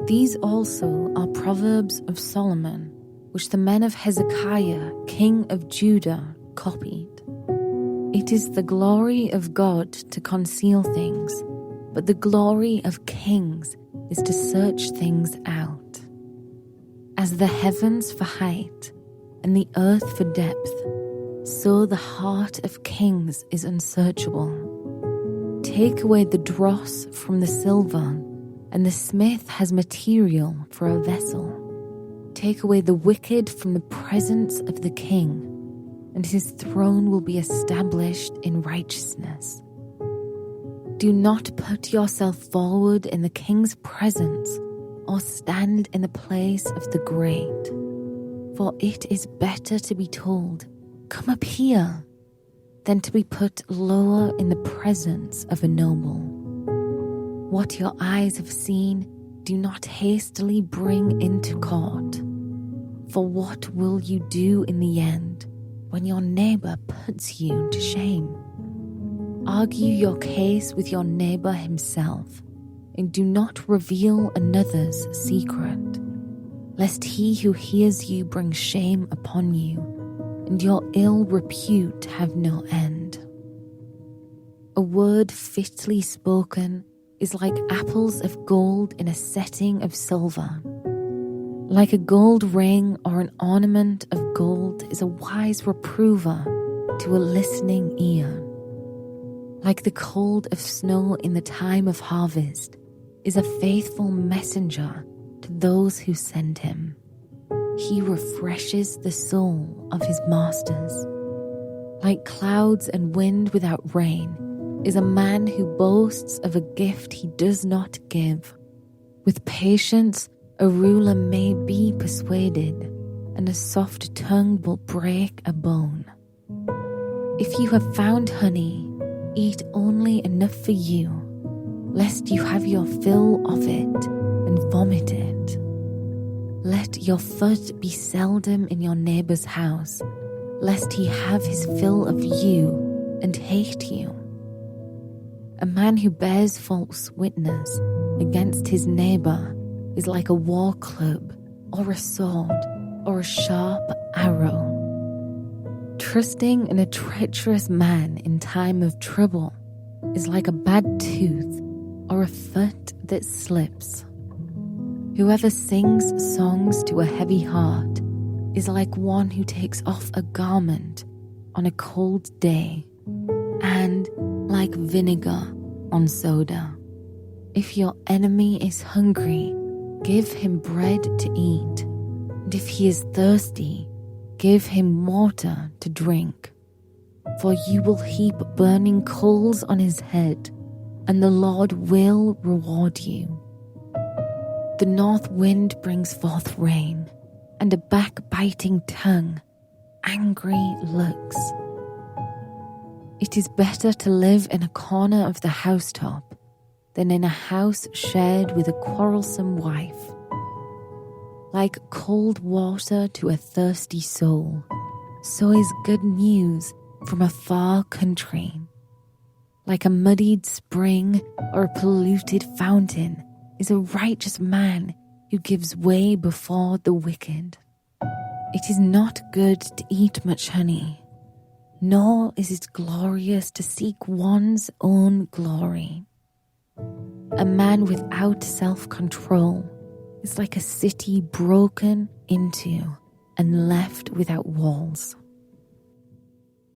These also are Proverbs of Solomon, which the men of Hezekiah, king of Judah, copied. It is the glory of God to conceal things, but the glory of kings is to search things out. As the heavens for height and the earth for depth, so the heart of kings is unsearchable. Take away the dross from the silver, and the smith has material for a vessel. Take away the wicked from the presence of the king, and his throne will be established in righteousness. Do not put yourself forward in the king's presence, or stand in the place of the great. For it is better to be told, "Come up here," than to be put lower in the presence of a noble. What your eyes have seen, do not hastily bring into court. For what will you do in the end when your neighbor puts you to shame? Argue your case with your neighbor himself, and do not reveal another's secret, lest he who hears you bring shame upon you, and your ill repute have no end. A word fitly spoken is like apples of gold in a setting of silver. Like a gold ring or an ornament of gold is a wise reprover to a listening ear. Like the cold of snow in the time of harvest is a faithful messenger to those who send him. He refreshes the soul of his masters. Like clouds and wind without rain is a man who boasts of a gift he does not give. With patience, a ruler may be persuaded, and a soft tongue will break a bone. If you have found honey, eat only enough for you, lest you have your fill of it and vomit it. Let your foot be seldom in your neighbor's house, lest he have his fill of you and hate you. A man who bears false witness against his neighbor is like a war club or a sword or a sharp arrow. Trusting in a treacherous man in time of trouble is like a bad tooth or a foot that slips. Whoever sings songs to a heavy heart is like one who takes off a garment on a cold day, and like vinegar on soda. If your enemy is hungry, give him bread to eat, and if he is thirsty, give him water to drink. For you will heap burning coals on his head, and the Lord will reward you. The north wind brings forth rain, and a backbiting tongue, angry looks. It is better to live in a corner of the housetop than in a house shared with a quarrelsome wife. Like cold water to a thirsty soul, so is good news from a far country. Like a muddied spring or a polluted fountain is a righteous man who gives way before the wicked. It is not good to eat much honey, nor is it glorious to seek one's own glory. A man without self-control is like a city broken into and left without walls.